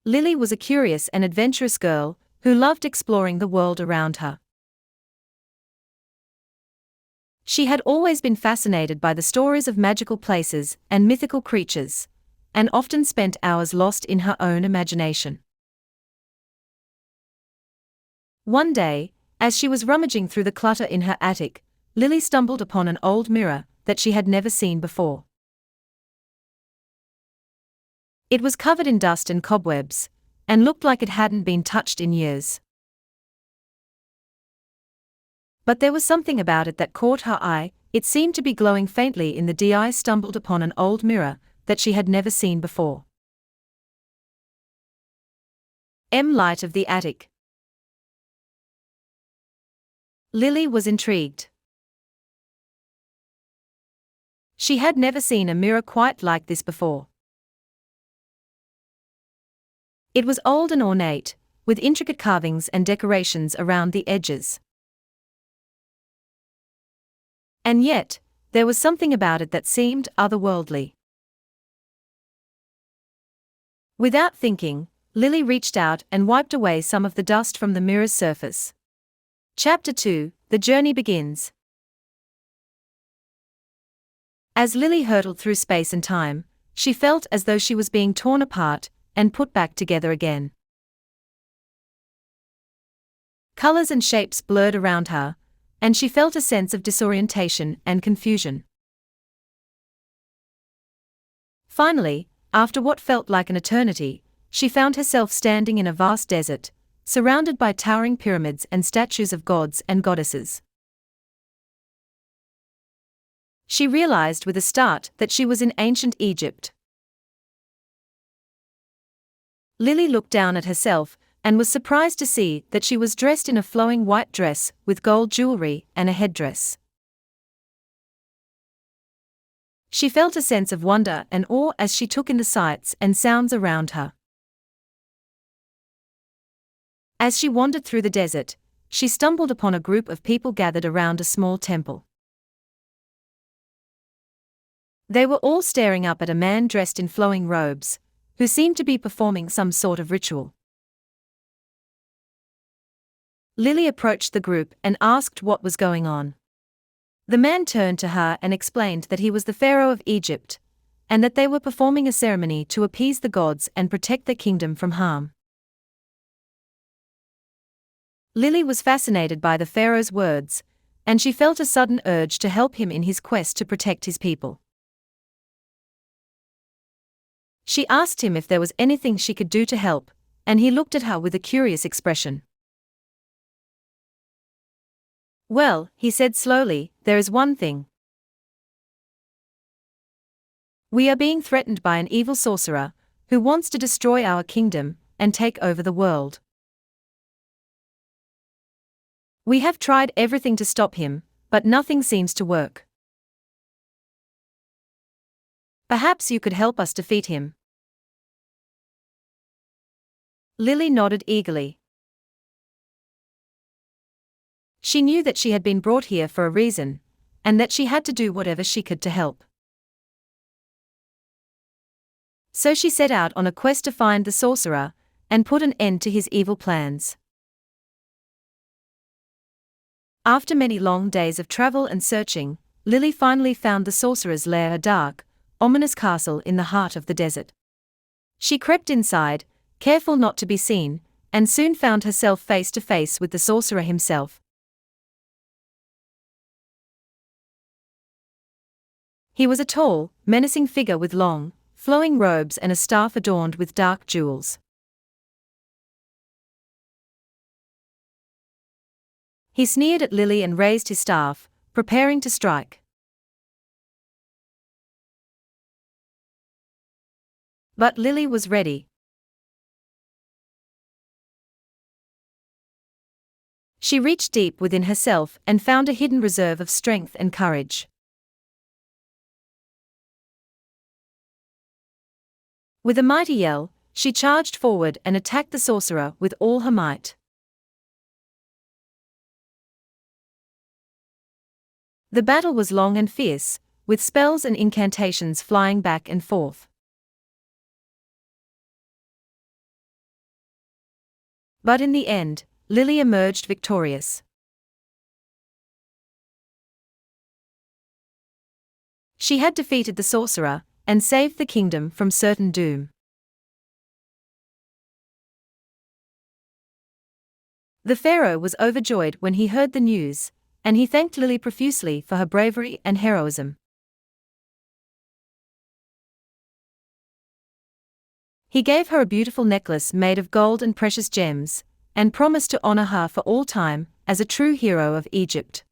Lily was a curious and adventurous girl who loved exploring the world around her. She had always been fascinated by the stories of magical places and mythical creatures, and often spent hours lost in her own imagination. One day, as she was rummaging through the clutter in her attic, Lily stumbled upon an old mirror that she had never seen before. It was covered in dust and cobwebs, and looked like it hadn't been touched in years. But there was something about it that caught her eye. It seemed to be glowing faintly in the dim. Stumbled upon an old mirror that she had never seen before. Light of the attic. Lily was intrigued. She had never seen a mirror quite like this before. It was old and ornate, with intricate carvings and decorations around the edges. And yet, there was something about it that seemed otherworldly. Without thinking, Lily reached out and wiped away some of the dust from the mirror's surface. Chapter 2: The Journey Begins. As Lily hurtled through space and time, she felt as though she was being torn apart and put back together again. Colors and shapes blurred around her, and she felt a sense of disorientation and confusion. Finally, after what felt like an eternity, she found herself standing in a vast desert, surrounded by towering pyramids and statues of gods and goddesses. She realized with a start that she was in ancient Egypt. Lily looked down at herself and was surprised to see that she was dressed in a flowing white dress with gold jewelry and a headdress. She felt a sense of wonder and awe as she took in the sights and sounds around her. As she wandered through the desert, she stumbled upon a group of people gathered around a small temple. They were all staring up at a man dressed in flowing robes, who seemed to be performing some sort of ritual. Lily approached the group and asked what was going on. The man turned to her and explained that he was the Pharaoh of Egypt, and that they were performing a ceremony to appease the gods and protect their kingdom from harm. Lily was fascinated by the Pharaoh's words, and she felt a sudden urge to help him in his quest to protect his people. She asked him if there was anything she could do to help, and he looked at her with a curious expression. "Well," he said slowly, "there is one thing. We are being threatened by an evil sorcerer, who wants to destroy our kingdom and take over the world. We have tried everything to stop him, but nothing seems to work. Perhaps you could help us defeat him." Lily nodded eagerly. She knew that she had been brought here for a reason, and that she had to do whatever she could to help. So she set out on a quest to find the sorcerer and put an end to his evil plans. After many long days of travel and searching, Lily finally found the sorcerer's lair, a dark, ominous castle in the heart of the desert. She crept inside, careful not to be seen, and soon found herself face to face with the sorcerer himself. He was a tall, menacing figure with long, flowing robes and a staff adorned with dark jewels. He sneered at Lily and raised his staff, preparing to strike. But Lily was ready. She reached deep within herself and found a hidden reserve of strength and courage. With a mighty yell, she charged forward and attacked the sorcerer with all her might. The battle was long and fierce, with spells and incantations flying back and forth. But in the end, Lily emerged victorious. She had defeated the sorcerer and saved the kingdom from certain doom. The pharaoh was overjoyed when he heard the news, and he thanked Lily profusely for her bravery and heroism. He gave her a beautiful necklace made of gold and precious gems, and promised to honor her for all time as a true hero of Egypt.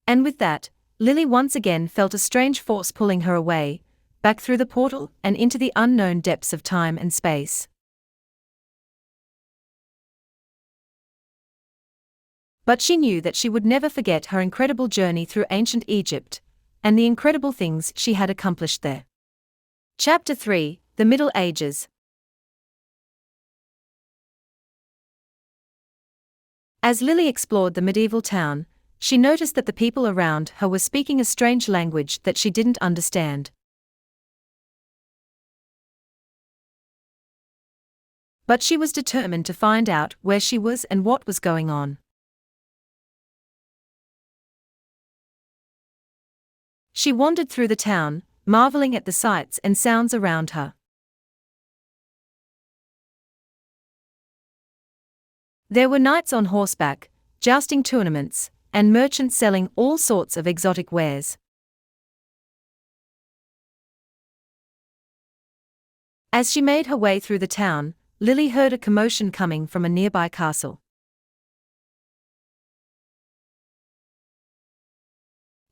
And with that, Lily once again felt a strange force pulling her away, back through the portal and into the unknown depths of time and space. But she knew that she would never forget her incredible journey through ancient Egypt, and the incredible things she had accomplished there. Chapter 3: The Middle Ages. As Lily explored the medieval town, she noticed that the people around her were speaking a strange language that she didn't understand. But she was determined to find out where she was and what was going on. She wandered through the town, marveling at the sights and sounds around her. There were knights on horseback, jousting tournaments, and merchants selling all sorts of exotic wares. As she made her way through the town, Lily heard a commotion coming from a nearby castle.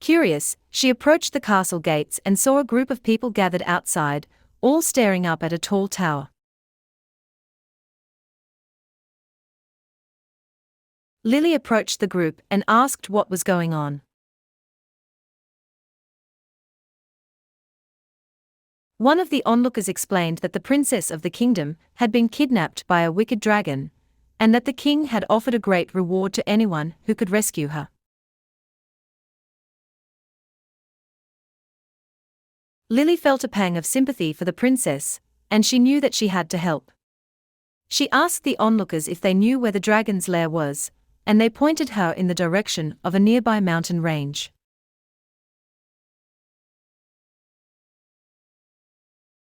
Curious, she approached the castle gates and saw a group of people gathered outside, all staring up at a tall tower. Lily approached the group and asked what was going on. One of the onlookers explained that the princess of the kingdom had been kidnapped by a wicked dragon, and that the king had offered a great reward to anyone who could rescue her. Lily felt a pang of sympathy for the princess, and she knew that she had to help. She asked the onlookers if they knew where the dragon's lair was, and they pointed her in the direction of a nearby mountain range.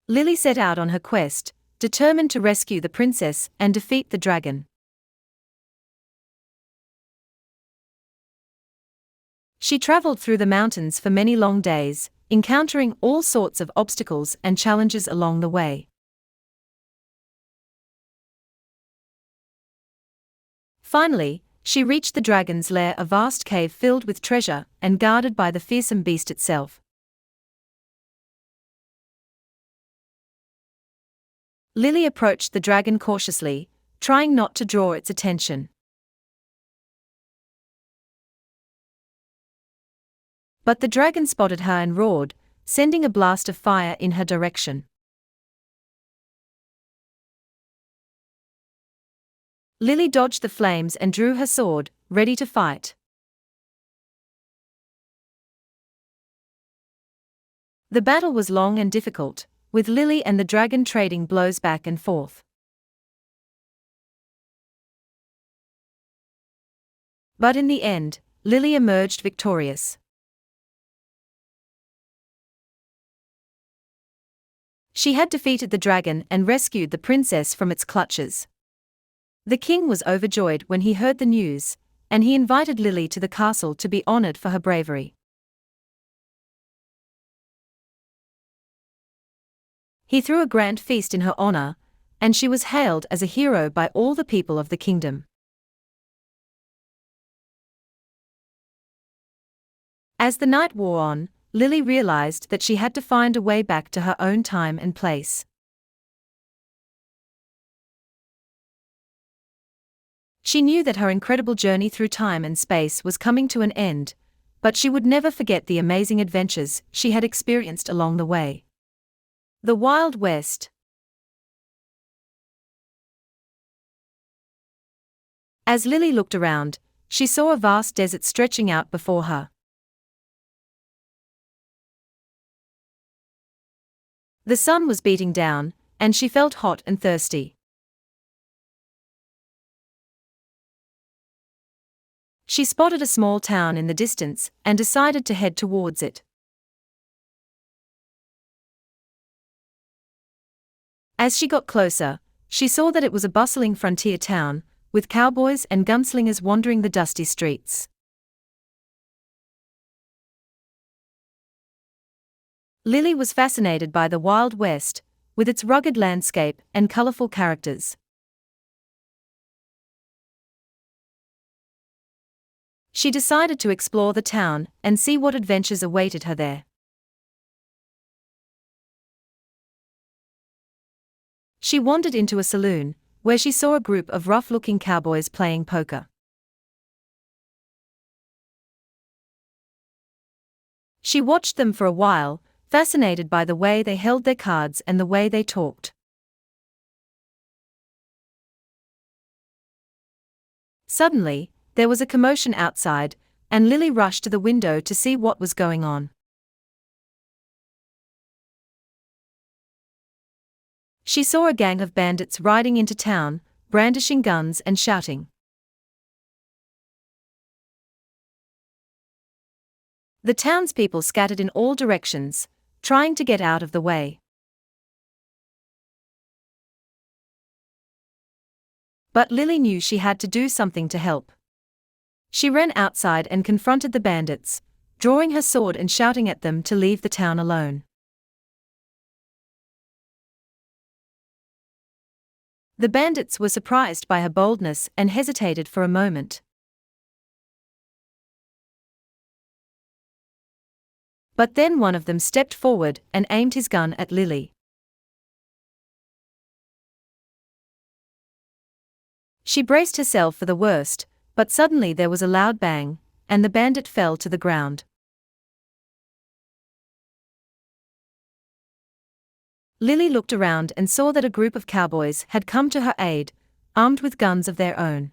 Lily set out on her quest, determined to rescue the princess and defeat the dragon. She traveled through the mountains for many long days, encountering all sorts of obstacles and challenges along the way. Finally, she reached the dragon's lair, a vast cave filled with treasure and guarded by the fearsome beast itself. Lily approached the dragon cautiously, trying not to draw its attention. But the dragon spotted her and roared, sending a blast of fire in her direction. Lily dodged the flames and drew her sword, ready to fight. The battle was long and difficult, with Lily and the dragon trading blows back and forth. But in the end, Lily emerged victorious. She had defeated the dragon and rescued the princess from its clutches. The king was overjoyed when he heard the news, and he invited Lily to the castle to be honored for her bravery. He threw a grand feast in her honor, and she was hailed as a hero by all the people of the kingdom. As the night wore on, Lily realized that she had to find a way back to her own time and place. She knew that her incredible journey through time and space was coming to an end, but she would never forget the amazing adventures she had experienced along the way. The Wild West. As Lily looked around, she saw a vast desert stretching out before her. The sun was beating down, and she felt hot and thirsty. She spotted a small town in the distance and decided to head towards it. As she got closer, she saw that it was a bustling frontier town, with cowboys and gunslingers wandering the dusty streets. Lily was fascinated by the Wild West, with its rugged landscape and colorful characters. She decided to explore the town and see what adventures awaited her there. She wandered into a saloon, where she saw a group of rough-looking cowboys playing poker. She watched them for a while, fascinated by the way they held their cards and the way they talked. Suddenly, there was a commotion outside, and Lily rushed to the window to see what was going on. She saw a gang of bandits riding into town, brandishing guns and shouting. The townspeople scattered in all directions, trying to get out of the way. But Lily knew she had to do something to help. She ran outside and confronted the bandits, drawing her sword and shouting at them to leave the town alone. The bandits were surprised by her boldness and hesitated for a moment. But then one of them stepped forward and aimed his gun at Lily. She braced herself for the worst, but suddenly there was a loud bang, and the bandit fell to the ground. Lily looked around and saw that a group of cowboys had come to her aid, armed with guns of their own.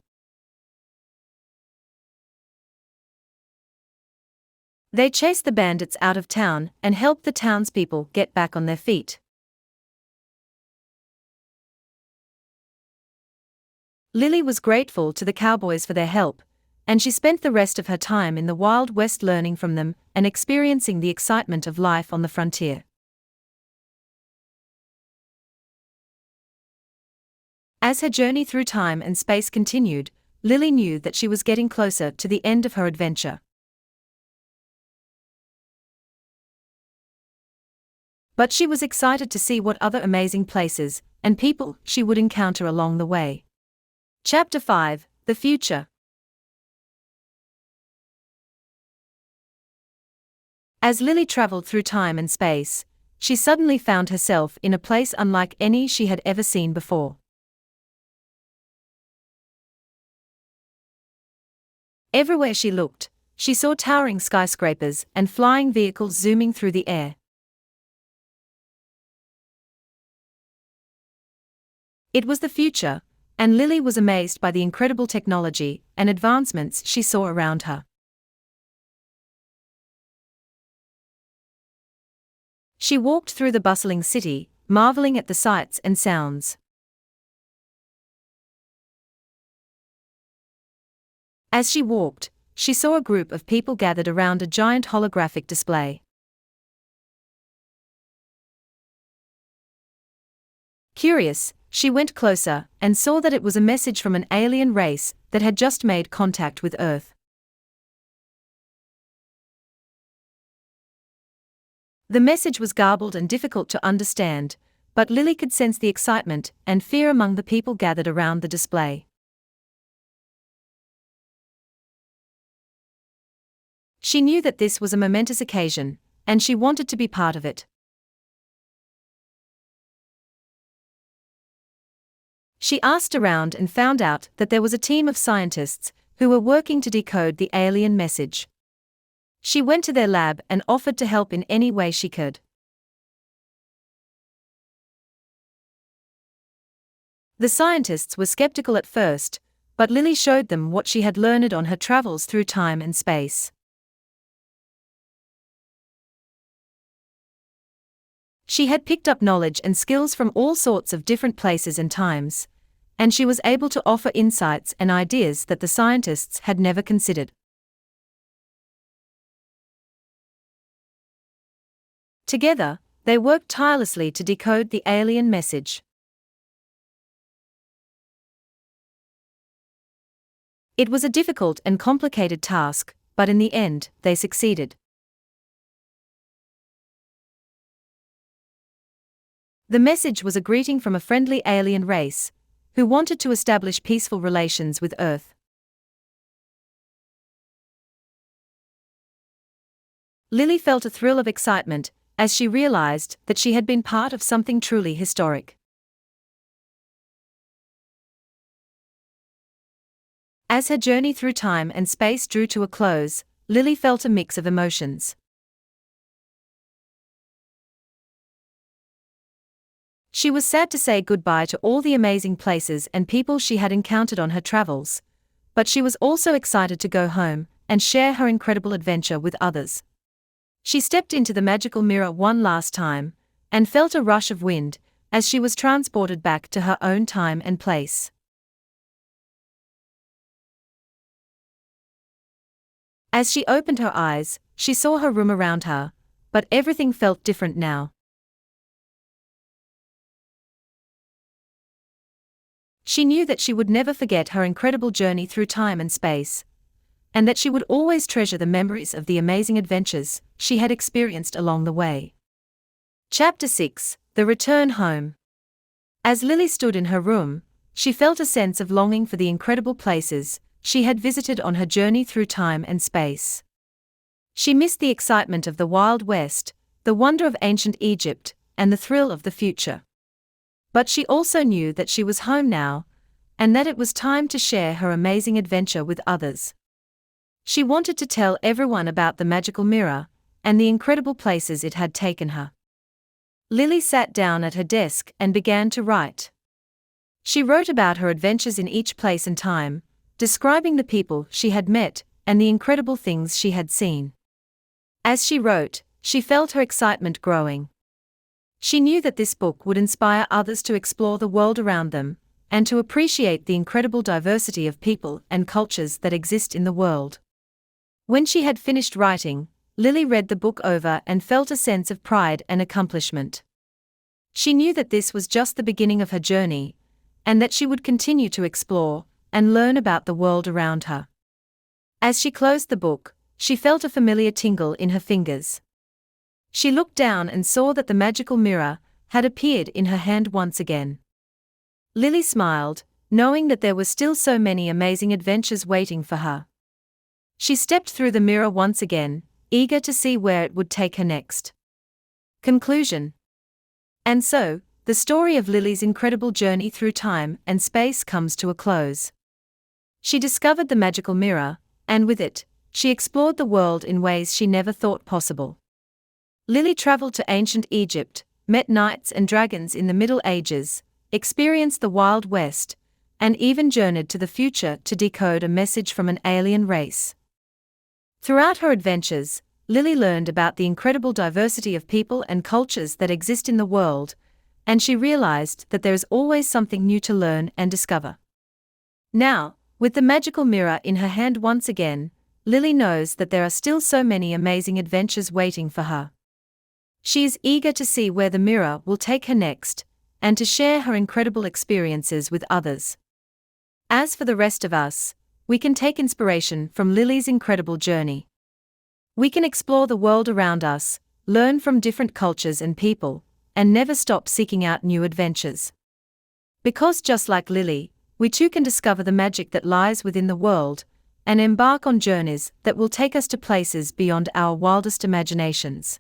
They chased the bandits out of town and helped the townspeople get back on their feet. Lily was grateful to the cowboys for their help, and she spent the rest of her time in the Wild West learning from them and experiencing the excitement of life on the frontier. As her journey through time and space continued, Lily knew that she was getting closer to the end of her adventure. But she was excited to see what other amazing places and people she would encounter along the way. Chapter 5: The Future. As Lily traveled through time and space, she suddenly found herself in a place unlike any she had ever seen before. Everywhere she looked, she saw towering skyscrapers and flying vehicles zooming through the air. It was the future, and Lily was amazed by the incredible technology and advancements she saw around her. She walked through the bustling city, marveling at the sights and sounds. As she walked, she saw a group of people gathered around a giant holographic display. Curious, she went closer and saw that it was a message from an alien race that had just made contact with Earth. The message was garbled and difficult to understand, but Lily could sense the excitement and fear among the people gathered around the display. She knew that this was a momentous occasion, and she wanted to be part of it. She asked around and found out that there was a team of scientists who were working to decode the alien message. She went to their lab and offered to help in any way she could. The scientists were skeptical at first, but Lily showed them what she had learned on her travels through time and space. She had picked up knowledge and skills from all sorts of different places and times, and she was able to offer insights and ideas that the scientists had never considered. Together, they worked tirelessly to decode the alien message. It was a difficult and complicated task, but in the end, they succeeded. The message was a greeting from a friendly alien race, who wanted to establish peaceful relations with Earth. Lily felt a thrill of excitement as she realized that she had been part of something truly historic. As her journey through time and space drew to a close, Lily felt a mix of emotions. She was sad to say goodbye to all the amazing places and people she had encountered on her travels, but she was also excited to go home and share her incredible adventure with others. She stepped into the magical mirror one last time, and felt a rush of wind as she was transported back to her own time and place. As she opened her eyes, she saw her room around her, but everything felt different now. She knew that she would never forget her incredible journey through time and space, and that she would always treasure the memories of the amazing adventures she had experienced along the way. Chapter 6: The Return Home. As Lily stood in her room, she felt a sense of longing for the incredible places she had visited on her journey through time and space. She missed the excitement of the Wild West, the wonder of ancient Egypt, and the thrill of the future. But she also knew that she was home now, and that it was time to share her amazing adventure with others. She wanted to tell everyone about the magical mirror and the incredible places it had taken her. Lily sat down at her desk and began to write. She wrote about her adventures in each place and time, describing the people she had met and the incredible things she had seen. As she wrote, she felt her excitement growing. She knew that this book would inspire others to explore the world around them and to appreciate the incredible diversity of people and cultures that exist in the world. When she had finished writing, Lily read the book over and felt a sense of pride and accomplishment. She knew that this was just the beginning of her journey, and that she would continue to explore and learn about the world around her. As she closed the book, she felt a familiar tingle in her fingers. She looked down and saw that the magical mirror had appeared in her hand once again. Lily smiled, knowing that there were still so many amazing adventures waiting for her. She stepped through the mirror once again, eager to see where it would take her next. Conclusion. And so, the story of Lily's incredible journey through time and space comes to a close. She discovered the magical mirror, and with it, she explored the world in ways she never thought possible. Lily traveled to ancient Egypt, met knights and dragons in the Middle Ages, experienced the Wild West, and even journeyed to the future to decode a message from an alien race. Throughout her adventures, Lily learned about the incredible diversity of people and cultures that exist in the world, and she realized that there is always something new to learn and discover. Now, with the magical mirror in her hand once again, Lily knows that there are still so many amazing adventures waiting for her. She is eager to see where the mirror will take her next, and to share her incredible experiences with others. As for the rest of us, we can take inspiration from Lily's incredible journey. We can explore the world around us, learn from different cultures and people, and never stop seeking out new adventures. Because just like Lily, we too can discover the magic that lies within the world, and embark on journeys that will take us to places beyond our wildest imaginations.